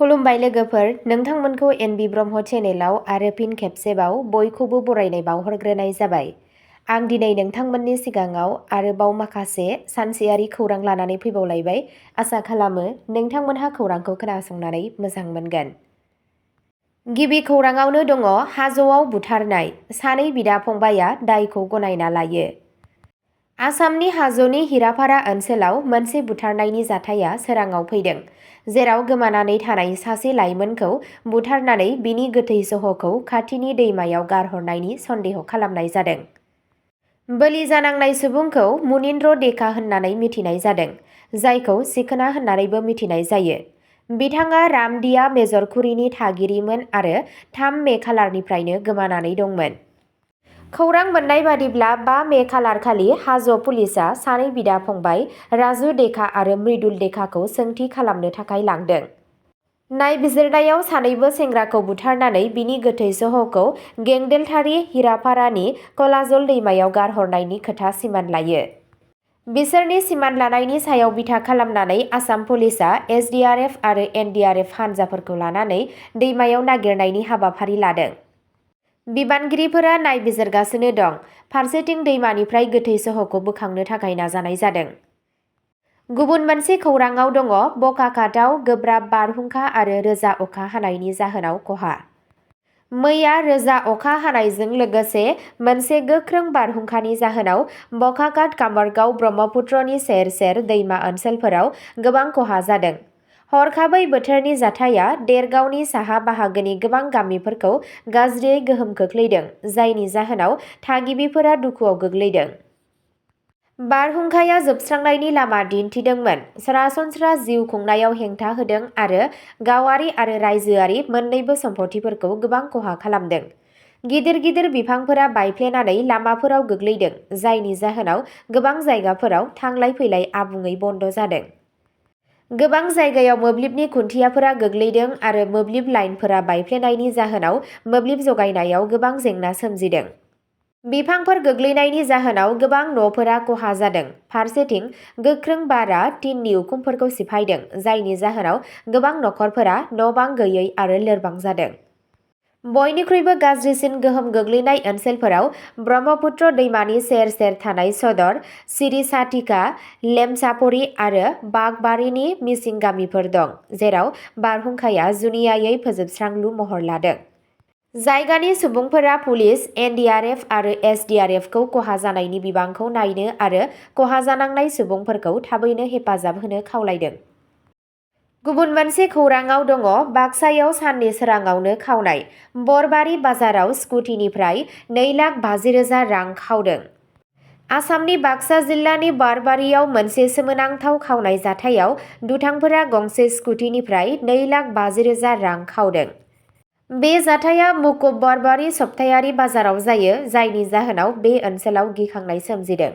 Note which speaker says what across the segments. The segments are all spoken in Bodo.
Speaker 1: खुलुमबाय लोगोफोर, नोंथांमोनखौ एनबि ब्रह्म चेनेलाव आरो फिन खेबसेबाव बयखौबो बरायनाय बावहरग्रोनाय जाबाय। आं दिनै नोंथांमोननि सिगाङाव आरोबाव माखासे सानसेयारि खौरां लानानै फैबावलायबाय। आसा खालामो नोंथांमोनहा खौरांखौ खोनासंनानै मोजां मोनगोन। गिबि खौराङावनो दङ हाजोआव बुथारनाय, सानै बिदा फंबाया दायखौ गनायना लायो। आसामनि हाजोनि हिरापारा ओनसोलाव मोनसे बुथारनायनि जाथाया सोराङाव फैदों, जेराव गोमानानै थानाय सासे लाइमोनखौ बुथारनानै बिनि गोथै सह'खौ खाथिनि दैमायाव गारहरनायनि सन्देह खालामनाय जादों। बोलि जानांनाय सुबुंखौ मुनिन्द्र डेका होननानै मिथिनाय जादों, जायखौ सिखोना होननानैबो मिथिनाय जायो। बिथाङा रामदिया मेजरकुरिनि थागिरिमोन आरो 3 मे खालारनिफ्रायनो गोमानानै दंमोन। खौरां मोननाय बादिब्ला 5 मे खालारखालि हाजो पुलिसआ सानै बिदा फंबाय राजु डेका आरो मृदुल डेकाखौ सोंथि खालामनो थाखाय लांदों। नायबिजिरनायाव सानैबो सेंग्राखौ बुथारनानै बिनि गोथै सह'खौ गेंदेलथारि हिरापारानि कलाजल दैमायाव गारहरनायनि खोथा सिमान लायो। बिसोरनि सिमान लानायनि सायाव बिथा खालामनानै आसाम पुलिसआ एसडिआरएफ आरो एनडिआरएफ हानजाफोरखौ लानानै दैमायाव नागिरनायनि हाबाफारि लादों। बिबानगिरिफोरा नायबिजिरगासिनो दं। फारसेथिं दैमानिफ्राय गोथै सह'खौ बोखांनो थाखाय नाजानाय जादों। गुबुन मोनसे खौराङाव दङ बकाखातआव गोब्राब बारहुंखा आरो रोजा अखा हानायनि जाहोनाव खहा। मैया रोजा अखा हानायजों लोगोसे मोनसे गोख्रों बारहुंखानि जाहोनाव बकाखात कामरगांव ब्रह्मपुत्रनि सेर सेर दैमा ओनसोलफोराव गोबां खहा जादों। हरखाबै बोथोरनि जाथाया देरगावनि साहा बाहागोनि गोबां गामिफोरखौ गाज्रियै गोहोम खोख्लैदों, जायनि जाहोनाव थागिबिफोरा दुखुआव गोग्लैदों। बारहुंखाया जोबस्रांनायनि लामा दिन्थिदोंमोन, सरासनस्रा जिउ खुंनायाव हेंथा होदों आरो गावारि आरो रायजोआरि मोन्नैबो सम्पथिफोरखौ गोबां खहा खालामदों। गिदिर गिदिर बिफांफोरा बायफ्लेनानै लामाफोराव गोग्लैदों, जायनि जाहोनाव गोबां जायगाफोराव थांलाय फैलाय आबुङै बन्द जादों। गोबां जायगायाव मोब्लिबनि खुन्थियाफोरा गोग्लैदों आरो मोब्लिब लाइनफोरा बायफ्लेनायनि जाहोनाव मोब्लिब जगायनायाव गोबां जेंना सोमजिदों। बिफांफोर गोग्लैनायनि जाहोनाव गोबां न'फोरा खहा जादों। फारसेथिं गोख्रों बारआ टिननि उखुमफोरखौ सिफायदों, जायनि जाहोनाव गोबां नखरफोरा न'-बां गैयै आरो लोरबां जादों। बयनिख्रुइबो गाज्रिसिन गोहोम गोग्लैनाय ओनसोलफोराव ब्रह्मपुत्र दैमानि सेर सेर थानाय सदर, सिरिसाटिका, लेमसापरि आरो बागबारिनि मिसिं गामिफोर दं, जेराव बारहुंखाया जुनियायै फोजोबस्रांलु महर लादों। जायगानि सुबुंफोरा पुलिस, एनडिआरएफ आरो एसडिआरएफखौ खहा जानायनि बिबांखौ नायनो आरो खहा जानांनाय सुबुंफोरखौ थाबैनो हेफाजाब होनो खावलायदों। गुबुन मोनसे खौराङाव दङ बाक्सायाव साननि सोराङावनो खावनाय, बरबारि बाजाराव स्कुटिनिफ्राय 2,50,000 रां खावदों। आसामनि बाक्सा जिल्लानि बारबारियाव मोनसे सोमोनांथाव खावनाय जाथायाव दुथांफोरा गंसे स्कुटिनिफ्राय 2,50,000 रां खावदों। बे जाथाया मुकुब बरबारि सप्तायारि बाजाराव जायो, जायनि जाहोनाव बे ओनसोलाव गिखांनाय सोमजिदों।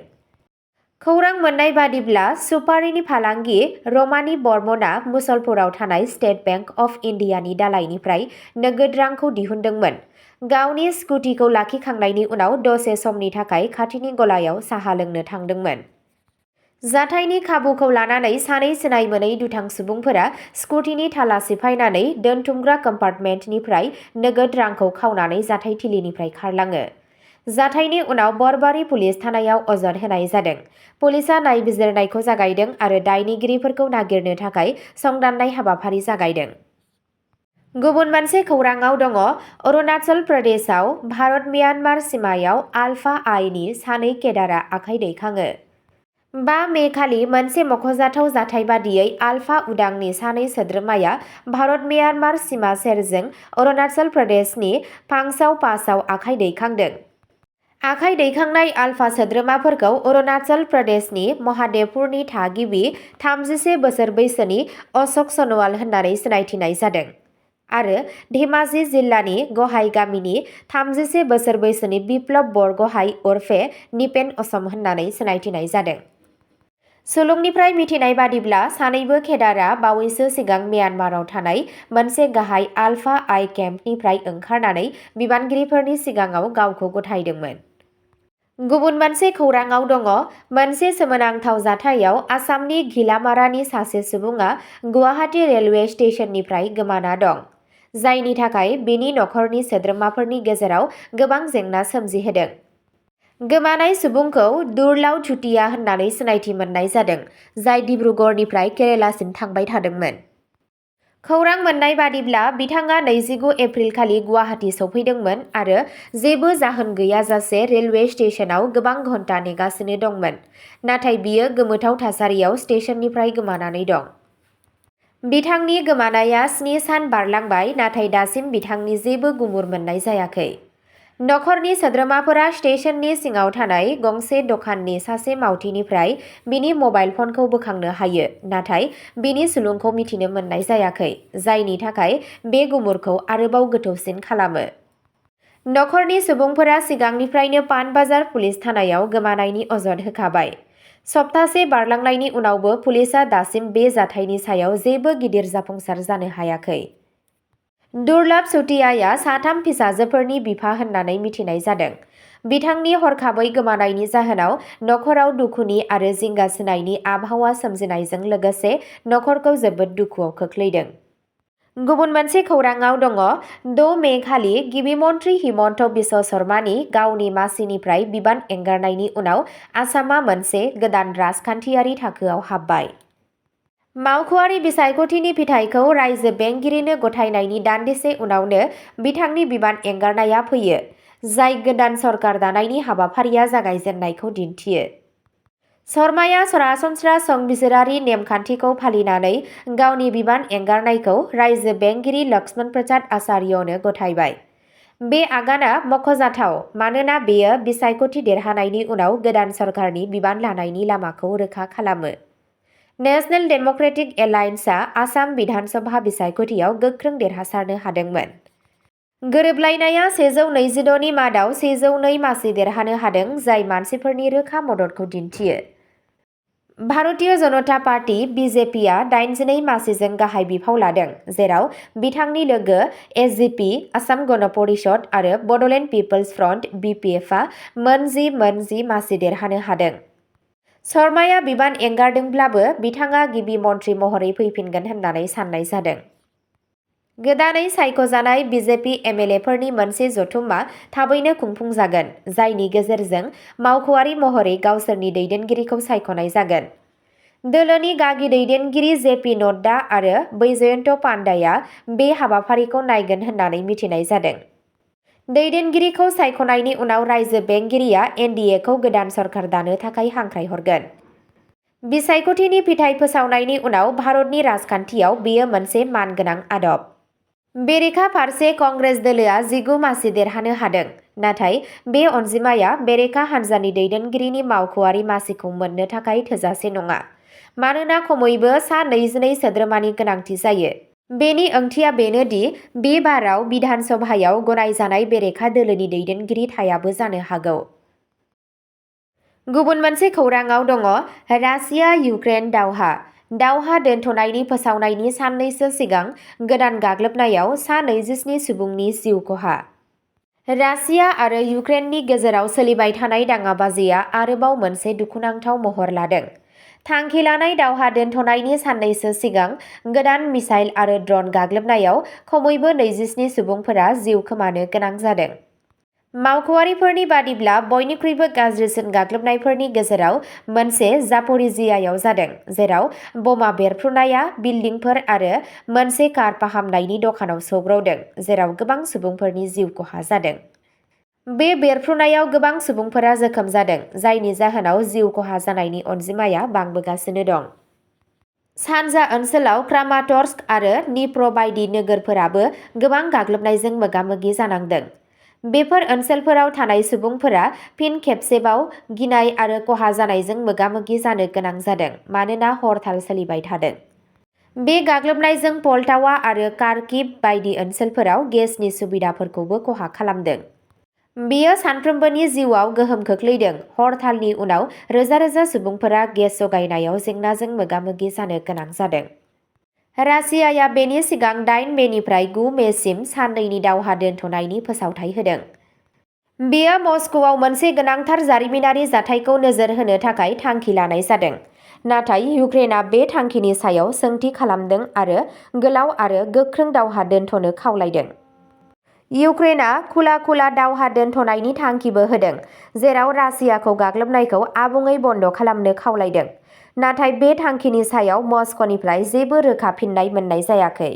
Speaker 1: खौरां मोननाय बादिब्ला सुपारीनि फालांगि रमानी बर्मनआ मुसलपुराव थानाय स्टेट बेंक अफ इन्डियानि दालायनिफ्राय नोगोद रांखौ दिहुनदोंमोन। गावनि स्कुटिखौ लाखिखांनायनि उनाव दसे समनि थाखाय खाथिनि गलायाव साहा लोंनो थांदोंमोन। जाथायनि खाबुखौ लानानै सानै सिनाय मोनै दुथां सुबुंफोरा स्कुटिनि थाला सिफायनानै दोनथुमग्रा कम्पार्टमेन्टनिफ्राय नोगोद रांखौ खावनानै जाथायथिलिनिफ्राय खारलाङो। जाथायनि उनाव बरबारि पुलिस थानायाव अजद होनाय जादों। पुलिसआ नायबिजिरनायखौ जागायदों आरो दायनिगिरिफोरखौ नागिरनो थाखाय संदाननाय हाबाफारि जागायदों। गुबुन मोनसे खौराङाव दङ अरुणाचल प्रदेशआव भारत-म्यानमार सिमायाव आलफा आइनि सानै केडारआ आखाइ दैखाङो। 5 मे खालि मोनसे मख'जाथाव जाथाय बादियै आलफा उदांनि सानै सोद्रोमाया भारत-म्यानमार सिमा सेरजों अरुणाचल प्रदेशनि फांसाव पासआव आखाइ दैखांदों। आखाइ दैखांनाय आलफा सोद्रोमाफोरखौ अरुणाचल प्रदेशनि महादेवपुरनि थागिबि 31 बोसोर बैसोनि अशोक सनवाल होननानै सिनायथिनाय जादों आरो धेमाजि जिल्लानि गहाय गामिनि 31 बोसोर बैसोनि बिप्लब बरगहाय उर्फे निपेन असम होननानै सिनायथिनाय जादों। सुलुंनिफ्राय मिथिनाय बादिब्ला सानैबो केडारआ बावैसो सिगां म्यानमाराव थानाय मोनसे गाहाय आलफा आइ केम्पनिफ्राय ओंखारनानै बिबानगिरिफोरनि सिगाङाव गावखौ गथायदोंमोन। गुबुन मोनसे खौराङाव दङ मोनसे सोमोनांथाव जाथायाव आसामनि घिलामारानि सासे सुबुङा गुवाहाटी रेलवे स्टेशननिफ्राय गोमाना दं, जायनि थाखाय बिनि नखरनि सोद्रोमाफोरनि गेजेराव गोबां जेंना सोमजिहोदों। गोमानाय सुबुंखौ दुर्लाव धुतिया होननानै सिनायथि मोननाय जादों, जाय डिब्रुगड़निफ्राय केरेलासिम थांबाय थादोंमोन। खौरां मोननाय बादिब्ला बिथाङा 29 एप्रिलखालि गुवाहाटी सौफैदोंमोन आरो जेबो जाहोन गैयाजासे रेलवे स्टेशनाव गोबां घन्टा नेगासिनो दंमोन, नाथाय बियो गोमोथाव थासारियाव स्टेशननिफ्राय गोमानानै दं। बिथांनि गोमानाया 7 सान बारलांबाय, नाथाय दासिम बिथांनि जेबो गुमुर मोननाय जायाखै। नखरनि सोद्रोमाफोरा स्टेशननि सिङाव थानाय गंसे दखाननि सासे मावथिनिफ्राय बिनि मबाइल फनखौ बोखांनो हायो, नाथाय बिनि सुलुंखौ मिथिनो मोननाय जायाखै, जायनि थाखाय बे गुमुरखौ आरोबाव गोथौसिन खालामो। नखरनि सुबुंफोरा सिगांनिफ्रायनो पानबाजार पुलिस थानायाव गोमानायनि अजद होखाबाय। सप्तासे बारलांनायनि उनावबो पुलिसआ दासिम बे जाथायनि सायाव जेबो गिदिर जाफुंसार जानो हायाखै। दुर्लभ चुटियाया 3 फिसाजोफोरनि बिफा होननानै मिथिनाय जादों। बिथांनि हरखाबै गोमानायनि जाहोनाव नखराव दुखुनि आरो जिंगासिनायनि आबहावा सोमजिनायजों लोगोसे नखरखौ जोबोद दुखुआव खोख्लैदों। गुबुन मोनसे खौराङाव दङ 6 मे खालि गिबि मन्थ्रि हिमन्त बिश्व शर्मानि गावनि मासिनिफ्राय बिबान एंगारनायनि उनाव आसामआ मोनसे गोदान राजखान्थियारि थाखोआव हाबबाय। मावख'आरि बिसायख'थिनि फिथायखौ रायजो बेंगिरिनो गथायनायनि दान्दिसे उनावनो बिथांनि बिबान एंगारनाया फैयो, जाय गोदान सरकार दानायनि हाबाफारिया जागायजेन्नायखौ दिन्थियो। शर्माया सरासनस्रा संबिजिरारि नेमखान्थिखौ फालिनानै गावनि बिबान एंगारनायखौ रायजो बेंगिरि लक्ष्मण प्रसाद आचार्यनो गथायबाय। बे आगाना मख'जाथाव मानोना बेयो बिसायख'थि देरहानायनि उनाव गोदान सरकारनि बिबान लानायनि लामाखौ रोखा खालामो। नेशनेल डेम'क्रेटिक एलायन्सआ आसाम बिधानसभा बिसायख'थियाव गोख्रों देरहासारनो हादोंमोन। गोरोबलायनाया 126 नि मादाव 102 मासि देरहानो हादों, जाय मानसिफोरनि रोखा मददखौ दिन्थियो। भारतीय जनता पार्टी (बिजेपिआ 82 मासिजों गाहाय बिफाव लादों, जेराव बिथांनि लोगो एसजिपि, आसाम गण परिषद आरो बड'लेण्ड पिपल्स फ्रन्ट (बिपिएफआ) मोन 10 मासि देरहानो हादों। शर्माया बिबान एंगारदोंब्लाबो बिथाङा गिबि मन्थ्रि महरै फैफिनगोन होननानै सान्नाय जादों। गोदानै सायख'जानाय बिजेपि एमएलएफोरनि मोनसे जथुमआ थाबैनो खुंफुंजागोन, जायनि गेजेरजों मावख'आरि महरै गावसोरनि दैदेनगिरिखौ सायख'नाय जागोन। दोलोनि गागि दैदेनगिरि जेपि नड्डा आरो बैजयन्त पान्डाया बे हाबाफारिखौ नायगोन होननानै मिथिनाय जादों। दैदेनगिरिखौ सायख'नायनि उनाव रायजो बेंगिरिया एनडिएखौ गोदान सरकार दानो थाखाय हांख्रायहरगोन। बिसायख'थिनि फिथाय फोसावनायनि उनाव भारतनि राजखान्थियाव बेयो मोनसे मानगोनां आदब। बेरेखा फारसे कंग्रेस दोलोआ 19 मासि देरहानो हादों, नाथाय बे अनजिमाया बेरेखा हान्जानि दैदेनगिरिनि मावख'आरि मासिखौ मोननो थाखाय थोजासे नङा, मानोना खमैबो सा 22 सोद्रोमानि गोनांथि जायो। बेनि ओंथिया बेनो दि बे बाराव बिधान सभायाव गनायजानाय बेरेखा दोलोनि दैदेनगिरि थायाबो जानो हागौ। गुबुन मोनसे खौराङाव दङ रासिया-इउक्रेन दावहा दोनथ'नायनि फोसावनायनि साननैसो सिगां गोदान गाग्लोबनायाव सा 27 सुबुंनि जिउ खहा। रासिया आरो इउक्रेननि गेजेराव सोलिबाय थानाय दाङाबाजिया आरोबाव मोनसे दुखुनांथाव महर लादों। थांखि लानाय दावहा दोनथ'नायनि साननैसो सिगां गोदान मिसाइल आरो ड्रन गाग्लोबनायाव खमैबो 27 सुबुंफोरा जिउ खोमानो गोनां जादों। मावख'आरिफोरनि बादिब्ला बयनिख्रुइबो गाज्रिसिन गाग्लोबनायफोरनि गेजेराव मोनसे जापरिजियायाव जादों, जेराव बमा बेरफ्रुनाया बिल्डिंफोर आरो मोनसे कार फाहामनायनि दखानाव सौग्रावदों, जेराव गोबां सुबुंफोरनि जिउ खहा जादों। बे बेरफ्रुनायाव गोबां सुबुंफोरा जोखोम जादों, जायनि जाहोनाव जिउ खहा जानायनि अनजिमाया बांबोगासिनो दं। सानजा ओनसोलाव क्रामाटर्स्क आरो निप्र बायदि नोगोरफोराबो गोबां गाग्लोबनायजों मोगा-मोगि जानांदों। बेफोर ओनसोलफोराव थानाय सुबुंफोरा फिन खेबसेबाव गिनाय आरो खहा जानायजों मोगा-मोगि जानो गोनां जादों मानोना हरताल सोलिबाय थादों। बे गाग्लोबनायजों पल्टावा आरो कार्किभ बायदि ओनसोलफोराव गेसनि सुबिदाफोरखौबो खहा खालामदों। बेयो सानफ्रोमबोनि जिउआव गोहोम खोख्लैदों। हरतालनि उनाव रोजा-रोजा सुबुंफोरा गेस जगायनायाव जेंनाजों मोगा-मोगि जानो गोनां जादों। रासियाया बेनि सिगां 8 मेनिफ्राय 9 मेसिम साननैनि दावहा दोनथ'नायनि फोसावथाय होदों। बेयो मस्क'आव मोनसे गोनांथार जारिमिनारि जाथायखौ नोजोर होनो थाखाय थांखि लानाय जादों। नाथाय इउक्रेनआ बे थांखिनि सायाव सोंथि खालामदों आरो गोलाव आरो गोख्रों दावहा दोनथ'नो खावलायदों। इउक्रेनआ खुला दावहा दोनथ'नायनि थांखिबो होदों, जेराव रासियाखौ गाग्लोबनायखौ आबुङै बन्द' खालामनो खावलायदों। नाथाय बे थांखिनि सायाव मस्क'निफ्राय जेबो रोखा फिननाय मोननाय जायाखै।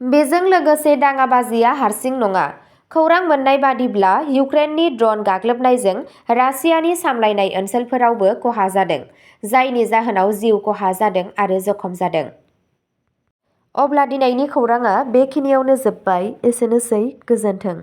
Speaker 1: बेजों लोगोसे दाङाबाजिया हारसिं नङा। खौरां मोन्नाय बादिब्ला इउक्रेननि ड्रन गाग्लोबनायजों रासियानि सामलायनाय ओनसोलफोरावबो खहा जादों, जायनि जाहोनाव जिउ खहा जादों आरो जखम जादों। अब्ला दिनैनि खौरांआ बेखिनियावनो जोब्बाय। एसेनोसै, गोजोन्थों।